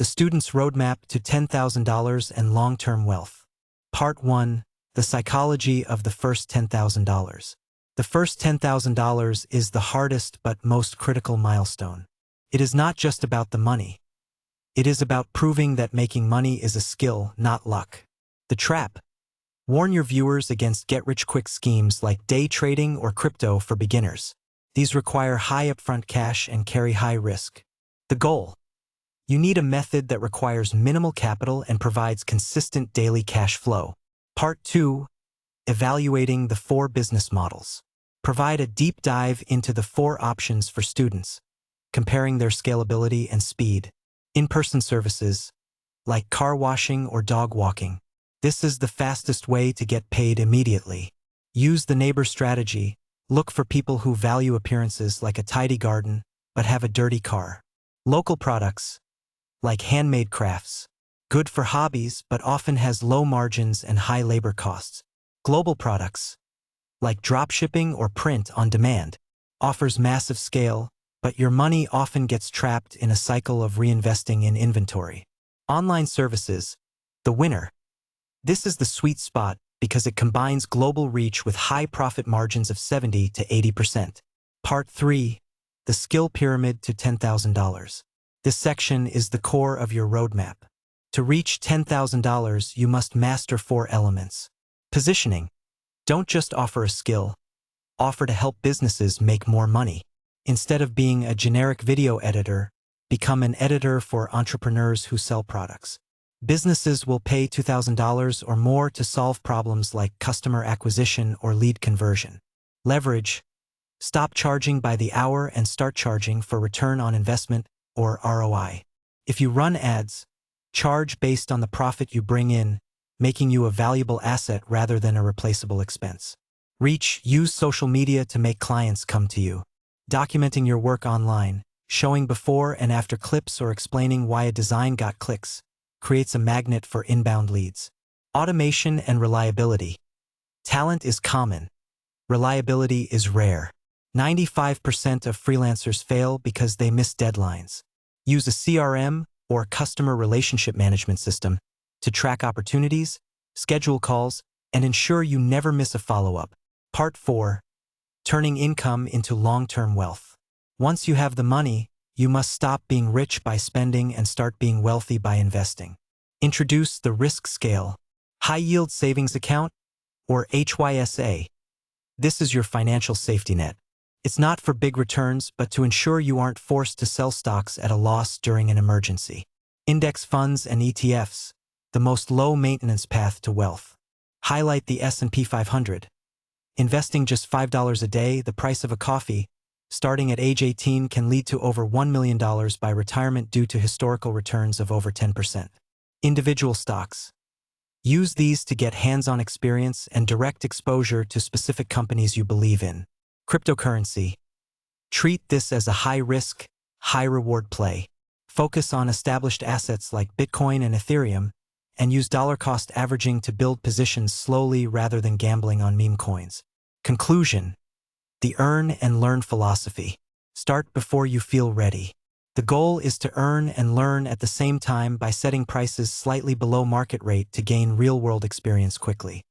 The Student's Roadmap to $10,000 and Long-Term Wealth. Part 1. The Psychology of the First $10,000. The first $10,000 is the hardest but most critical milestone. It is not just about the money. It is about proving that making money is a skill, not luck. The trap. Warn your viewers against get-rich-quick schemes like day trading or crypto for beginners. These require high upfront cash and carry high risk. The goal. You need a method that requires minimal capital and provides consistent daily cash flow. Part 2. Evaluating the 4 business models. Provide a deep dive into the 4 options for students, comparing their scalability and speed. In-person services, like car washing or dog walking. This is the fastest way to get paid immediately. Use the neighbor strategy. Look for people who value appearances like a tidy garden, but have a dirty car. Local products, like handmade crafts. Good for hobbies, but often has low margins and high labor costs. Global products, like dropshipping or print on demand, offers massive scale, but your money often gets trapped in a cycle of reinvesting in inventory. Online services, the winner. This is the sweet spot because it combines global reach with high profit margins of 70 to 80%. Part 3. The Skill Pyramid to $10,000. This section is the core of your roadmap. To reach $10,000, you must master 4 elements. Positioning. Don't just offer a skill. Offer to help businesses make more money. Instead of being a generic video editor, become an editor for entrepreneurs who sell products. Businesses will pay $2,000 or more to solve problems like customer acquisition or lead conversion. Leverage. Stop charging by the hour and start charging for return on investment or ROI. If you run ads, charge based on the profit you bring in, making you a valuable asset rather than a replaceable expense. Reach. Use social media to make clients come to you. Documenting your work online, showing before and after clips or explaining why a design got clicks, creates a magnet for inbound leads. Automation and reliability. Talent is common. Reliability is rare. 95% of freelancers fail because they miss deadlines. Use a CRM or customer relationship management system to track opportunities, schedule calls, and ensure you never miss a follow-up. Part 4. Turning income into long-term wealth. Once you have the money, you must stop being rich by spending and start being wealthy by investing. Introduce the risk scale, high-yield savings account, or HYSA. This is your financial safety net. It's not for big returns, but to ensure you aren't forced to sell stocks at a loss during an emergency. Index funds and ETFs, the most low-maintenance path to wealth. Highlight the S&P 500. Investing just $5 a day, the price of a coffee, starting at age 18 can lead to over $1 million by retirement due to historical returns of over 10%. Individual stocks. Use these to get hands-on experience and direct exposure to specific companies you believe in. Cryptocurrency. Treat this as a high-risk, high-reward play. Focus on established assets like Bitcoin and Ethereum, and use dollar-cost averaging to build positions slowly rather than gambling on meme coins. Conclusion. The earn and learn philosophy. Start before you feel ready. The goal is to earn and learn at the same time by setting prices slightly below market rate to gain real-world experience quickly.